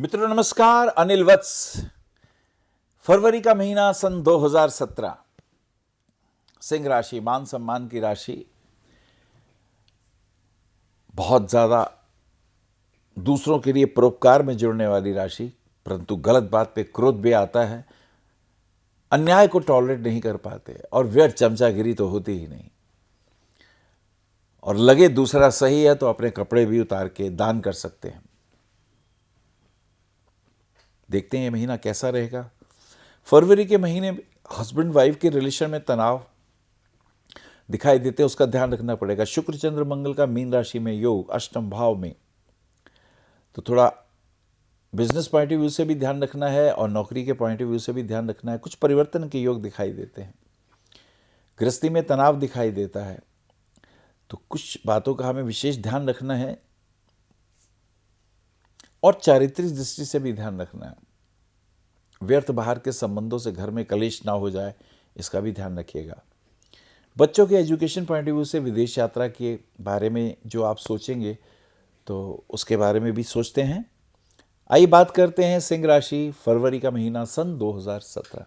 मित्रों नमस्कार। अनिल वत्स। फरवरी का महीना सन 2017। सिंह राशि, मान सम्मान की राशि, बहुत ज्यादा दूसरों के लिए परोपकार में जुड़ने वाली राशि, परंतु गलत बात पे क्रोध भी आता है, अन्याय को टॉलरेट नहीं कर पाते और व्यर्थ चमचागिरी तो होती ही नहीं। और लगे दूसरा सही है तो अपने कपड़े भी उतार के दान कर सकते हैं। देखते हैं ये महीना कैसा रहेगा। फरवरी के महीने में हस्बैंड वाइफ के रिलेशन में तनाव दिखाई देते, उसका ध्यान रखना पड़ेगा। शुक्र चंद्र मंगल का मीन राशि में योग अष्टम भाव में, तो थोड़ा बिजनेस पॉइंट ऑफ व्यू से भी ध्यान रखना है और नौकरी के पॉइंट ऑफ व्यू से भी ध्यान रखना है। कुछ परिवर्तन के योग दिखाई देते हैं। गृहस्थी में तनाव दिखाई देता है, तो कुछ बातों का हमें विशेष ध्यान रखना है और चारित्रिक दृष्टि से भी ध्यान रखना है। व्यर्थ बाहर के संबंधों से घर में कलेश ना हो जाए, इसका भी ध्यान रखिएगा। बच्चों के एजुकेशन पॉइंट ऑफ व्यू से विदेश यात्रा के बारे में जो आप सोचेंगे तो उसके बारे में भी सोचते हैं। आइए बात करते हैं सिंह राशि, फरवरी का महीना सन 2017।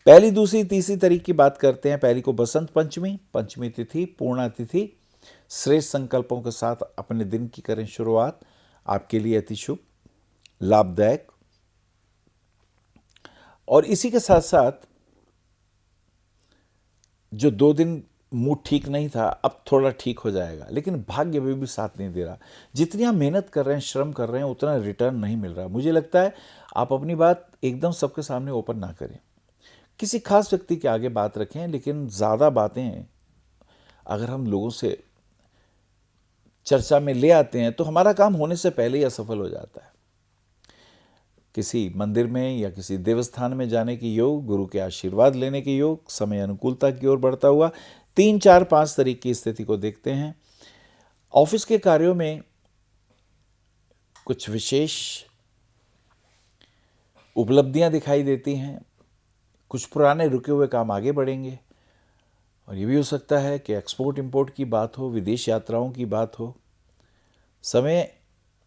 पहली, दूसरी, तीसरी तारीख की बात करते हैं। पहली को बसंत पंचमी, पंचमी तिथि, पूर्णा तिथि। श्रेष्ठ संकल्पों के साथ अपने दिन की करें शुरुआत, आपके लिए अति शुभ लाभदायक। और इसी के साथ साथ जो 2 दिन मूड ठीक नहीं था, अब थोड़ा ठीक हो जाएगा, लेकिन भाग्य अभी भी साथ नहीं दे रहा। जितनी आप मेहनत कर रहे हैं, श्रम कर रहे हैं, उतना रिटर्न नहीं मिल रहा। मुझे लगता है आप अपनी बात एकदम सबके सामने ओपन ना करें। किसी खास व्यक्ति के आगे बात रखें, लेकिन ज़्यादा बातें अगर हम लोगों से चर्चा में ले आते हैं तो हमारा काम होने से पहले ही असफल हो जाता है। किसी मंदिर में या किसी देवस्थान में जाने के योग, गुरु के आशीर्वाद लेने के योग, समय अनुकूलता की ओर बढ़ता हुआ 3, 4, 5 तारीख की स्थिति को देखते हैं। ऑफिस के कार्यों में कुछ विशेष उपलब्धियां दिखाई देती हैं। कुछ पुराने रुके हुए काम आगे बढ़ेंगे और ये भी हो सकता है कि एक्सपोर्ट इंपोर्ट की बात हो, विदेश यात्राओं की बात हो। समय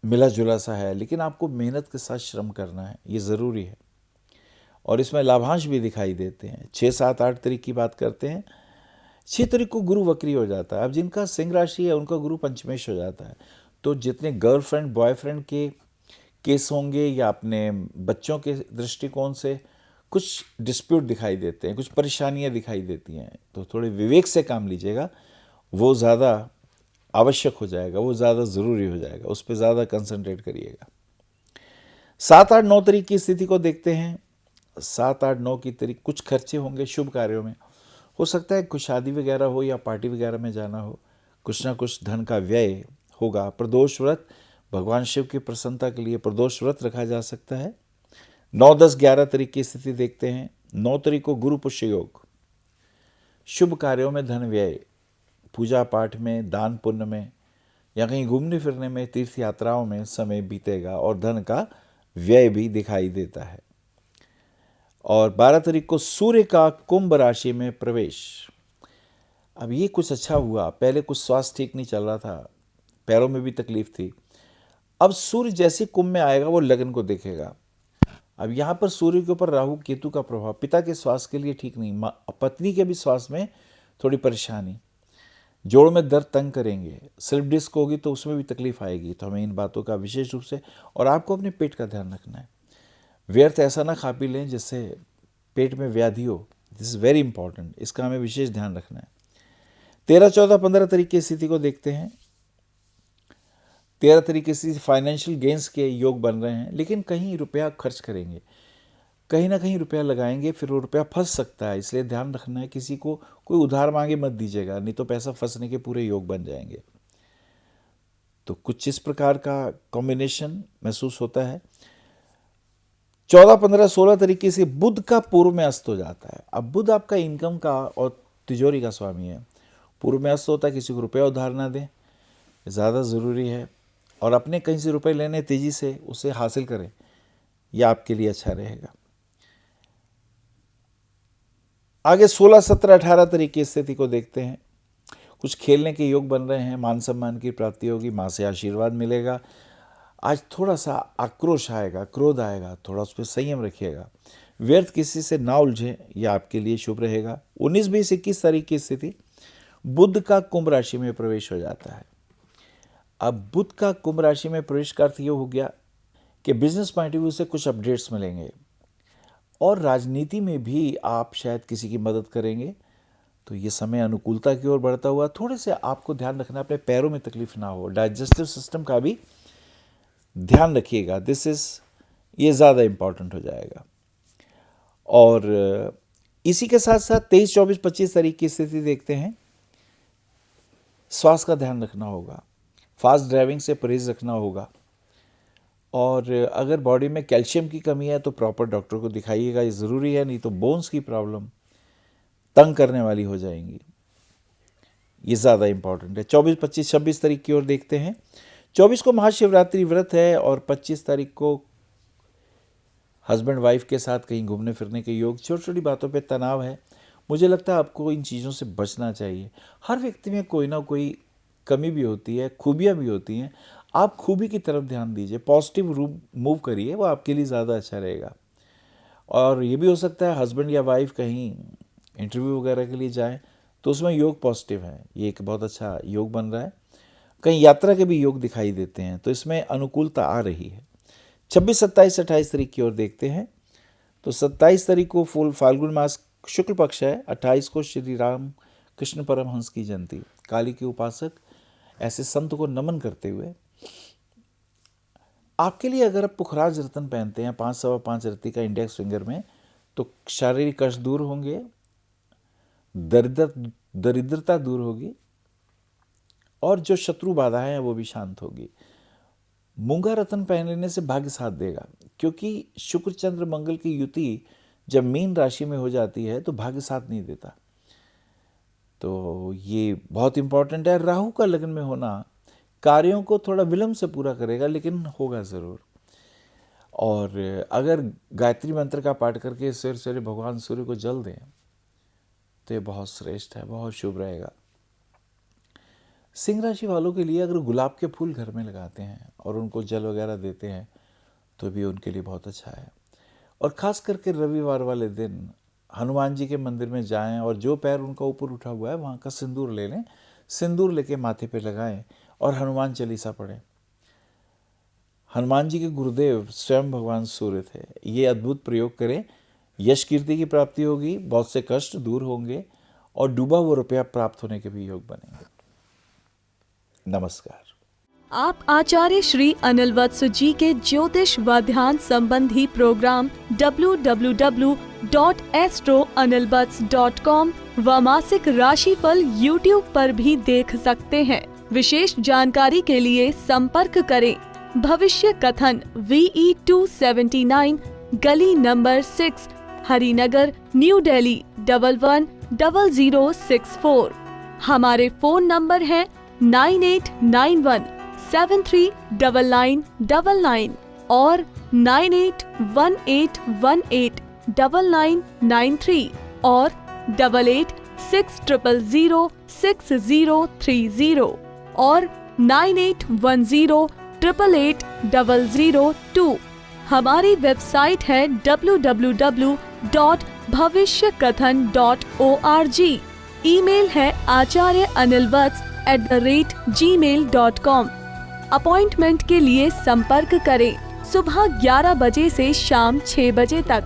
मिला जुला सा है, लेकिन आपको मेहनत के साथ श्रम करना है, ये ज़रूरी है। और इसमें लाभांश भी दिखाई देते हैं। 6, 7, 8 तारीख की बात करते हैं। 6 तारीख को गुरु वक्री हो जाता है। अब जिनका सिंह राशि है उनका गुरु पंचमेश हो जाता है, तो जितने गर्लफ्रेंड बॉयफ्रेंड के केस होंगे या अपने बच्चों के दृष्टिकोण से कुछ डिस्प्यूट दिखाई देते हैं, कुछ परेशानियां दिखाई देती हैं, तो थोड़े विवेक से काम लीजिएगा। वो ज़्यादा आवश्यक हो जाएगा, वो ज़्यादा ज़रूरी हो जाएगा, उस पर ज़्यादा कंसंट्रेट करिएगा। 7, 8, 9 तारीख की स्थिति को देखते हैं। 7, 8, 9 की तारीख कुछ खर्चे होंगे शुभ कार्यों में। हो सकता है कुछ शादी वगैरह हो या पार्टी वगैरह में जाना हो, कुछ ना कुछ धन का व्यय होगा। प्रदोष व्रत, भगवान शिव की प्रसन्नता के लिए प्रदोष व्रत रखा जा सकता है। 9, 10, 11 तारीख की स्थिति देखते हैं। 9 तारीख को गुरु पुष्य योग, शुभ कार्यों में धन व्यय, पूजा पाठ में, दान पुण्य में या कहीं घूमने फिरने में, तीर्थ यात्राओं में समय बीतेगा और धन का व्यय भी दिखाई देता है। और 12 तारीख को सूर्य का कुंभ राशि में प्रवेश। अब ये कुछ अच्छा हुआ। पहले कुछ स्वास्थ्य ठीक नहीं चल रहा था, पैरों में भी तकलीफ थी। अब सूर्य जैसे कुंभ में आएगा वो लगन को देखेगा। अब यहाँ पर सूर्य के ऊपर राहु केतु का प्रभाव पिता के स्वास्थ्य के लिए ठीक नहीं, पत्नी के भी स्वास्थ्य में थोड़ी परेशानी, जोड़ में दर्द तंग करेंगे, स्लिप डिस्क होगी तो उसमें भी तकलीफ आएगी। तो हमें इन बातों का विशेष रूप से, और आपको अपने पेट का ध्यान रखना है। व्यर्थ ऐसा ना खा पी लें जिससे पेट में व्याधि हो। दिस इज़ वेरी इंपॉर्टेंट, इसका हमें विशेष ध्यान रखना है। 13, 14, 15 तारीख की स्थिति को देखते हैं। 13 तरीके से फाइनेंशियल गेंस के योग बन रहे हैं, लेकिन कहीं रुपया खर्च करेंगे, कहीं ना कहीं रुपया लगाएंगे, फिर वो रुपया फंस सकता है, इसलिए ध्यान रखना है। किसी को कोई उधार मांगे मत दीजिएगा, नहीं तो पैसा फंसने के पूरे योग बन जाएंगे। तो कुछ इस प्रकार का कॉम्बिनेशन महसूस होता है। 14, 15, 16 तरीके से बुध का पूर्व में अस्त हो जाता है। अब बुध आपका इनकम का और तिजोरी का स्वामी है। पूर्व में अस्त होता है, किसी को रुपया उधार ना दें, ज़्यादा ज़रूरी है। और अपने कहीं से रुपए लेने तेज़ी से उसे हासिल करें, यह आपके लिए अच्छा रहेगा। आगे 16, 17, 18 तारीख की स्थिति को देखते हैं। कुछ खेलने के योग बन रहे हैं, मान सम्मान की प्राप्ति होगी, माँ से आशीर्वाद मिलेगा। आज थोड़ा सा आक्रोश आएगा, क्रोध आएगा, थोड़ा उस पर संयम रखिएगा। व्यर्थ किसी से ना उलझे, यह आपके लिए शुभ रहेगा। 19, 20, 21 तारीख की स्थिति, बुध का कुंभ राशि में प्रवेश हो जाता है। अब बुध का कुंभ राशि में प्रवेश का अर्थ ये हो गया कि बिजनेस पॉइंट ऑफ व्यू से कुछ अपडेट्स मिलेंगे और राजनीति में भी आप शायद किसी की मदद करेंगे। तो ये समय अनुकूलता की ओर बढ़ता हुआ। थोड़े से आपको ध्यान रखना, अपने पैरों में तकलीफ ना हो, डाइजेस्टिव सिस्टम का भी ध्यान रखिएगा। ये ज़्यादा इम्पॉर्टेंट हो जाएगा। और इसी के साथ साथ 23, 24, 25 तारीख की स्थिति देखते हैं। स्वास्थ्य का ध्यान रखना होगा, फास्ट ड्राइविंग से परहेज रखना होगा, और अगर बॉडी में कैल्शियम की कमी है तो प्रॉपर डॉक्टर को दिखाइएगा, ये ज़रूरी है, नहीं तो बोन्स की प्रॉब्लम तंग करने वाली हो जाएंगी। ये ज़्यादा इम्पॉर्टेंट है। 24, 25, 26 तारीख की ओर देखते हैं। 24 को महाशिवरात्रि व्रत है और 25 तारीख को हस्बैंड वाइफ के साथ कहीं घूमने फिरने के योग। छोटी छोटी बातों पे तनाव है। मुझे लगता है आपको इन चीज़ों से बचना चाहिए। हर व्यक्ति में कोई ना कोई कमी भी होती है, खूबियाँ भी होती हैं। आप खूबी की तरफ ध्यान दीजिए, पॉजिटिव मूव करिए, वो आपके लिए ज़्यादा अच्छा रहेगा। और ये भी हो सकता है हस्बैंड या वाइफ कहीं इंटरव्यू वगैरह के लिए जाएं तो उसमें योग पॉजिटिव है, ये एक बहुत अच्छा योग बन रहा है। कहीं यात्रा के भी योग दिखाई देते हैं, तो इसमें अनुकूलता आ रही है। 26, 27, 28 तारीख की ओर देखते हैं। तो 27 तारीख को फुल फाल्गुन मास शुक्ल पक्ष है। 28 को श्री राम कृष्ण परमहंस की जयंती। काली के उपासक ऐसे संत को नमन करते हुए आपके लिए, अगर आप पुखराज रत्न पहनते हैं 5 सवा 5 रत्ती का इंडेक्स फिंगर में, तो शारीरिक कष्ट दूर होंगे, दरिद्रता दूर होगी और जो शत्रु बाधा है वो भी शांत होगी। मूंगा रत्न पहन लेने से भाग्य साथ देगा, क्योंकि शुक्र चंद्र मंगल की युति जब मीन राशि में हो जाती है तो भाग्य साथ नहीं देता। तो ये बहुत इंपॉर्टेंट है। राहु का लग्न में होना कार्यों को थोड़ा विलंब से पूरा करेगा, लेकिन होगा ज़रूर। और अगर गायत्री मंत्र का पाठ करके सवेरे सवेरे भगवान सूर्य को जल दें तो ये बहुत श्रेष्ठ है, बहुत शुभ रहेगा। सिंह राशि वालों के लिए अगर गुलाब के फूल घर में लगाते हैं और उनको जल वगैरह देते हैं तो भी उनके लिए बहुत अच्छा है। और ख़ास करके रविवार वाले दिन हनुमान जी के मंदिर में जाएं और जो पैर उनका ऊपर उठा हुआ है वहाँ का सिंदूर ले लें, सिंदूर लेके माथे पे लगाएं और हनुमान चालीसा पढ़ें। हनुमान जी के गुरुदेव स्वयं भगवान सूर्य थे। ये अद्भुत प्रयोग करें, यश कीर्ति की प्राप्ति होगी, बहुत से कष्ट दूर होंगे और डूबा हुआ रुपया प्राप्त होने के भी योग बनेंगे। नमस्कार। आप आचार्य श्री अनिल वत्स जी के ज्योतिष व ध्यान संबंधी प्रोग्राम www.astroanilvats.com व मासिक राशिफल YouTube पर भी देख सकते हैं। विशेष जानकारी के लिए संपर्क करें। भविष्य कथन VE 279 गली नंबर 6 हरिनगर न्यू दिल्ली 110064। हमारे फोन नंबर है 9891739999 और 9818189993 और 8860006030 और 9810880002। हमारी वेबसाइट है www.bhavishyakathan.org। ईमेल है acharyaanilvats@gmail.com। अपॉइंटमेंट के लिए संपर्क करें सुबह 11 बजे से शाम 6 बजे तक।